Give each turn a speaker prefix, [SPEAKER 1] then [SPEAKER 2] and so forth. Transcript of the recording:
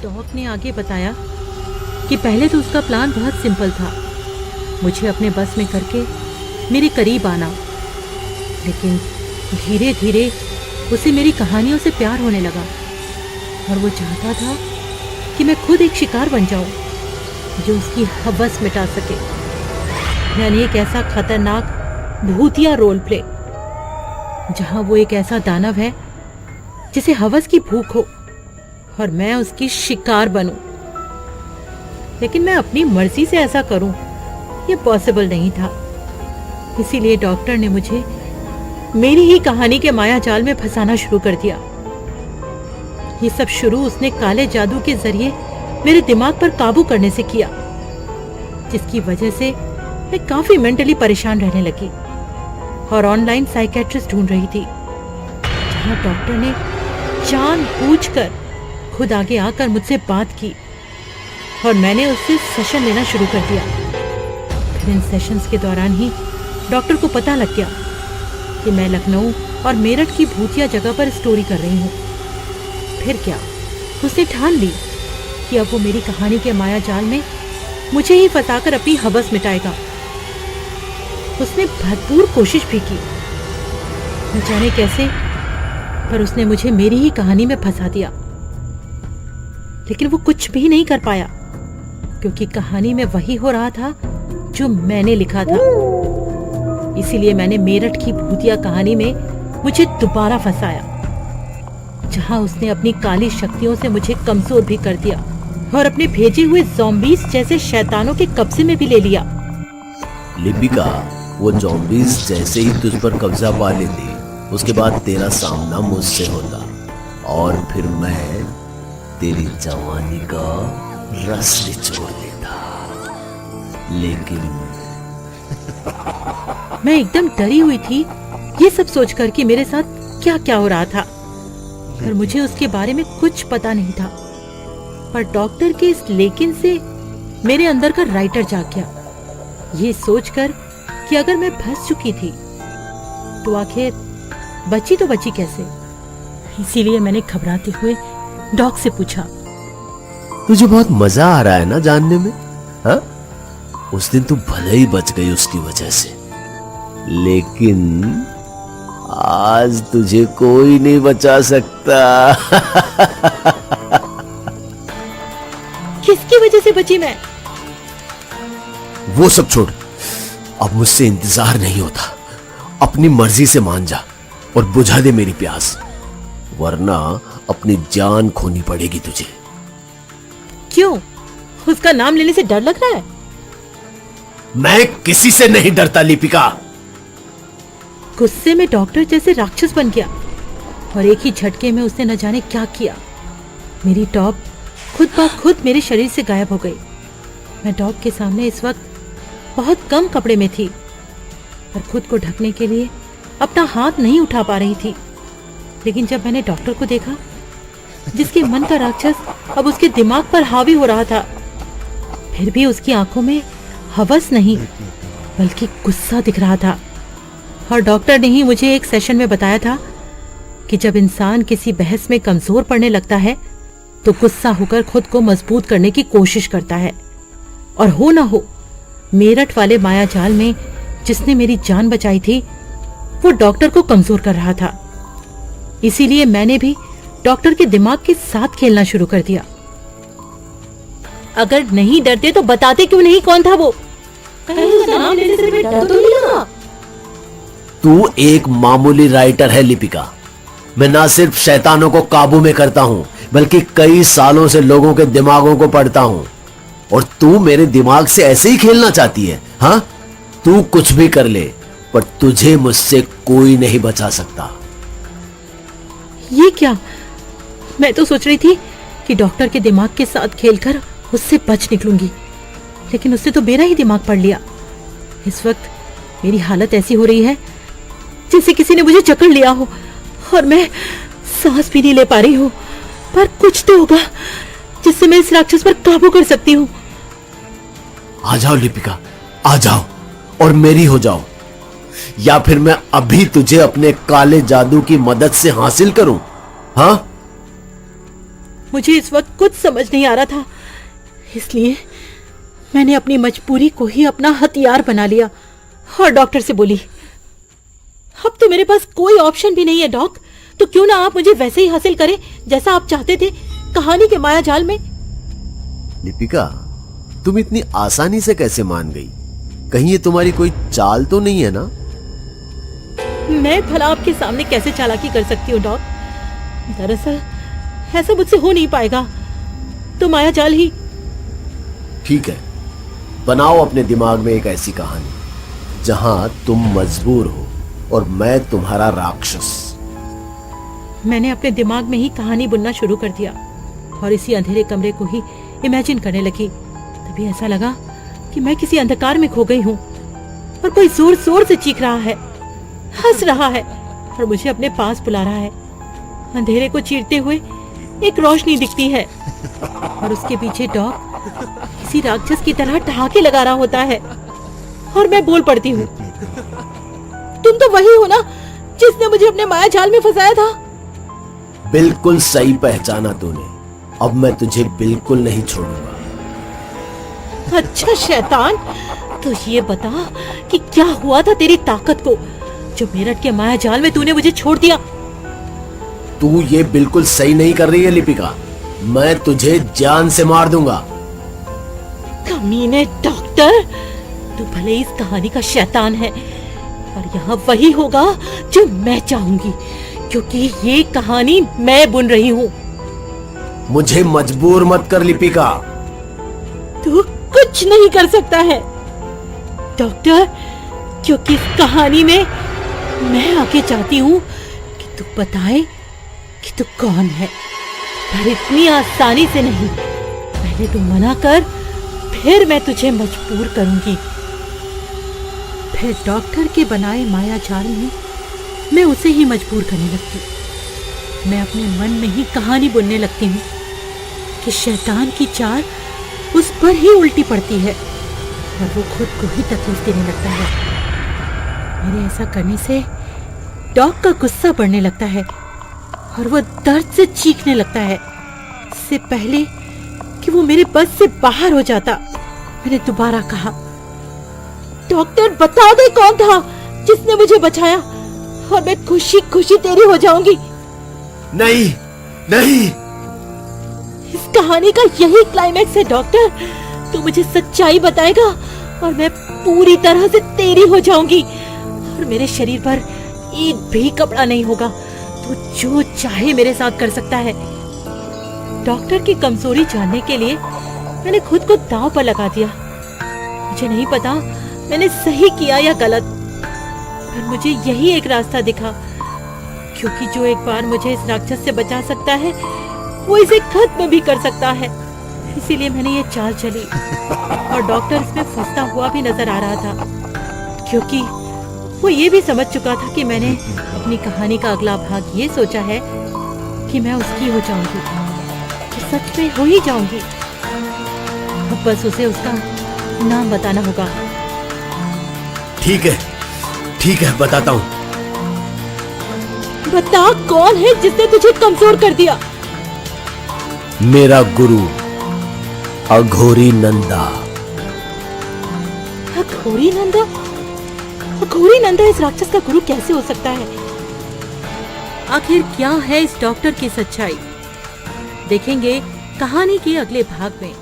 [SPEAKER 1] Dock ने आगे बताया कि पहले तो उसका प्लान बहुत सिंपल था, मुझे अपने बस में करके मेरे करीब आना, लेकिन धीरे धीरे उसे मेरी कहानियों से प्यार होने लगा और वो चाहता था कि मैं खुद एक शिकार बन जाऊं जो उसकी हवस मिटा सके, यानी एक ऐसा खतरनाक भूतिया रोल प्ले जहां वो एक ऐसा दानव है जिसे हवस की भूख हो और मैं उसकी शिकार बनूं। लेकिन मैं अपनी मर्जी से ऐसा करूं ये पॉसिबल नहीं था, इसीलिए डॉक्टर ने मुझे मेरी ही कहानी के माया जाल में फंसाना शुरू कर दिया। ये सब शुरू उसने काले जादू के जरिए मेरे दिमाग पर काबू करने से किया, जिसकी वजह से मैं काफी मेंटली परेशान रहने लगी और ऑनलाइन साइकेट्रिस्ट ढूंढ रही थी, जहां डॉक्टर ने जानबूझकर खुद आगे आकर मुझसे बात की और मैंने उससे सेशन लेना शुरू कर दिया। फिर इन सेशंस के दौरान ही डॉक्टर को पता लग गया कि मैं लखनऊ और मेरठ की भूतिया जगह पर स्टोरी कर रही हूँ। फिर क्या, उसने ठान ली कि अब वो मेरी कहानी के माया जाल में मुझे ही फंसाकर अपनी हवस मिटाएगा। उसने भरपूर कोशिश भी की, न जाने कैसे, पर उसने मुझे मेरी ही कहानी में फंसा दिया। लेकिन वो कुछ भी नहीं कर पाया, क्योंकि कहानी में वही हो रहा था जो मैंने लिखा था। इसीलिए मैंने मेरठ की भूतिया कहानी में मुझे दोबारा फंसाया, जहां उसने अपनी काली शक्तियों से मुझे कमजोर भी कर दिया और अपने भेजे हुए ज़ॉम्बीज़ जैसे शैतानों के कब्जे में भी ले लिया।
[SPEAKER 2] लिपिका, वो ज़ॉम्बीज़ जैसे ही तुझ पर कब्जा पा लेती, उसके बाद तेरा सामना मुझसे होता और फिर मैं तेरी जवानी का रस निचोड़ लेता। लेकिन
[SPEAKER 1] मैं एकदम डरी हुई थी ये सब सोचकर कि मेरे साथ क्या क्या हो रहा था, पर मुझे उसके बारे में कुछ पता नहीं था। पर डॉक्टर के इस लेकिन से मेरे अंदर का राइटर जाग गया, ये सोचकर कि अगर मैं फंस चुकी थी तो आखिर बची तो बची कैसे। इसीलिए मैंने घबराते हुए डॉक से पूछा,
[SPEAKER 2] तुझे बहुत मजा आ रहा है ना जानने में? हाँ, उस दिन तू भले ही बच गई उसकी वजह से, लेकिन आज तुझे कोई नहीं बचा सकता।
[SPEAKER 1] किसकी वजह से बची मैं?
[SPEAKER 2] वो सब छोड़, अब मुझसे इंतजार नहीं होता। अपनी मर्जी से मान जा और बुझा दे मेरी प्यास, वरना अपनी जान खोनी पड़ेगी तुझे।
[SPEAKER 1] क्यों? उसका नाम लेने से डर लग रहा है?
[SPEAKER 2] मैं किसी से नहीं डरता लिपिका।
[SPEAKER 1] गुस्से में डॉक्टर जैसे राक्षस बन गया और एक ही झटके में उसने न जाने क्या किया। मेरी टॉप खुद ब खुद मेरे शरीर से गायब हो गई। मैं डॉग के सामने इस वक्त बहुत कम कपड़े में थी और खुद को ढकने के लिए अपना हाथ नहीं उठा पा रही थी। लेकिन जब मैंने डॉक्टर को देखा, जिसके मन का राक्षस अब उसके दिमाग पर हावी हो रहा था, फिर भी उसकी आंखों में हवस नहीं बल्कि गुस्सा दिख रहा था। और डॉक्टर ने ही मुझे एक सेशन में बताया था कि जब इंसान किसी बहस में कमजोर पड़ने लगता है तो गुस्सा होकर खुद को मजबूत करने की कोशिश करता है, और हो ना हो मेरठ वाले माया जाल में जिसने मेरी जान बचाई थी वो डॉक्टर को कमजोर कर रहा था। इसीलिए मैंने भी डॉक्टर के दिमाग के साथ खेलना शुरू कर दिया। अगर नहीं डरते तो बताते क्यों नहीं कौन था वो? कहीं उसका नाम लेने से डर तो नहीं लगा?
[SPEAKER 2] तू एक मामूली राइटर है लिपिका। मैं ना सिर्फ शैतानों को काबू में करता हूं, बल्कि कई सालों से लोगों के दिमागों को पढ़ता हूं। और तू मेरे दिमाग से ऐसे ही खेलना चाहती है? हाँ, तू कुछ भी कर ले, पर तुझे मुझसे कोई नहीं बचा सकता।
[SPEAKER 1] ये क्या? मैं तो सोच रही थी कि डॉक्टर के दिमाग के साथ खेलकर उससे बच निकलूंगी, लेकिन उससे तो मेरा ही दिमाग पढ़ लिया। इस वक्त मेरी हालत ऐसी हो रही है जैसे किसी ने मुझे जकड़ लिया हो और मैं सांस भी नहीं ले पा रही हूँ। पर कुछ तो होगा जिससे मैं इस राक्षस पर काबू कर सकती हूँ।
[SPEAKER 2] आ जाओ लिपिका, आ जाओ और मेरी हो जाओ, या फिर मैं अभी तुझे अपने काले जादू की मदद से हासिल करूं। हाँ,
[SPEAKER 1] मुझे इस वक्त कुछ समझ नहीं आ रहा था, इसलिए मैंने अपनी मजबूरी को ही अपना हथियार बना लिया और डॉक्टर से बोली, अब तो मेरे पास कोई ऑप्शन भी नहीं है डॉक, तो क्यों ना आप मुझे वैसे ही हासिल करें जैसा आप चाहते थे कहानी के माया जाल में।
[SPEAKER 2] लिपिका, तुम इतनी आसानी से कैसे मान गई? कहीं ये तुम्हारी कोई चाल तो नहीं है ना?
[SPEAKER 1] मैं भला आपके सामने कैसे चालाकी कर सकती हूँ डॉक? दरअसल ऐसा मुझसे हो नहीं पाएगा, तो माया जाल ही।
[SPEAKER 2] ठीक है, बनाओ अपने दिमाग में एक ऐसी कहानी जहां तुम मजबूर हो और मैं तुम्हारा राक्षस।
[SPEAKER 1] मैंने अपने दिमाग में ही कहानी बुनना शुरू कर दिया और इसी अंधेरे कमरे को ही इमेजिन करने लगी। तभी ऐसा लगा कि मैं किसी अंधकार में खो गई हूँ और कोई जोर जोर से चीख रहा है, हंस रहा है और मुझे अपने पास बुला रहा है। अंधेरे को चीरते हुए एक रोशनी दिखती है और उसके पीछे डॉग किसी राक्षस की तरह ठहाके लगा रहा होता है और मैं बोल पड़ती हूँ, तुम तो वही हो ना जिसने मुझे अपने माया जाल में फंसाया था।
[SPEAKER 2] बिल्कुल सही पहचाना तूने, अब मैं तुझे बिल्कुल नहीं छोड़ूंगा।
[SPEAKER 1] अच्छा शैतान, तो ये बता कि क्या हुआ था तेरी ताकत को जो मेरठ के माया जाल में तूने मुझे छोड़ दिया।
[SPEAKER 2] तू ये बिल्कुल सही नहीं कर रही है लिपिका, मैं तुझे जान से मार दूंगा।
[SPEAKER 1] कमीने डॉक्टर, तू भले इस कहानी का शैतान है पर यहाँ वही होगा जो मैं चाहूंगी, क्योंकि ये कहानी मैं बुन रही हूँ।
[SPEAKER 2] मुझे मजबूर मत कर लिपिका।
[SPEAKER 1] तू कुछ नहीं कर सकता है डॉक्टर, क्योंकि इस कहानी में मैं आके चाहती हूँ कि तू बताए कि तू कौन है, पर इतनी आसानी से नहीं। पहले तू मना कर, फिर मैं तुझे मजबूर करूंगी। फिर डॉक्टर के बनाए माया जाल में मैं उसे ही मजबूर करने लगती। मैं अपने मन में ही कहानी बुनने लगती हूँ कि शैतान की चाल उस पर ही उल्टी पड़ती है और वो खुद को ही तकलीफ देने लगता है। मेरे ऐसा करने से डॉग का गुस्सा बढ़ने लगता है और वो दर्द से चीखने लगता है। इससे पहले कि वो मेरे बस से बाहर हो जाता, मैंने दोबारा कहा, डॉक्टर बता दे कौन था जिसने मुझे बचाया और मैं खुशी खुशी तेरी हो जाऊंगी।
[SPEAKER 2] नहीं नहीं,
[SPEAKER 1] इस कहानी का यही क्लाइमैक्स है डॉक्टर। तू मुझे सच्चाई बताएगा और मैं पूरी तरह से तेरी हो जाऊंगी और मेरे शरीर पर एक भी कपड़ा नहीं होगा। तू जो चाहे मेरे साथ कर सकता है। डॉक्टर की कमजोरी जानने के लिए मैंने खुद को दांव पर लगा दिया। मुझे नहीं पता मैंने सही किया या गलत, पर मुझे यही एक रास्ता दिखा, क्योंकि जो एक बार मुझे इस राक्षस से बचा सकता है वो इसे खत्म भी कर सकता है। इसीलिए मैंने ये चाल चली और डॉक्टर इसमें फंसता हुआ भी नजर आ रहा था, क्योंकि वो ये भी समझ चुका था कि मैंने अपनी कहानी का अगला भाग ये सोचा है कि मैं उसकी हो जाऊंगी, तो सच में हो ही जाऊंगी। अब बस उसे उसका नाम बताना होगा।
[SPEAKER 2] ठीक है बताता हूँ।
[SPEAKER 1] बता कौन है जिसने तुझे कमजोर कर दिया।
[SPEAKER 2] मेरा गुरु अघोरी नंदा।
[SPEAKER 1] अघोरी नंदा? अघोरी नंदा इस राक्षस का गुरु कैसे हो सकता है? आखिर क्या है इस डॉक्टर की सच्चाई? देखेंगे कहानी के अगले भाग में।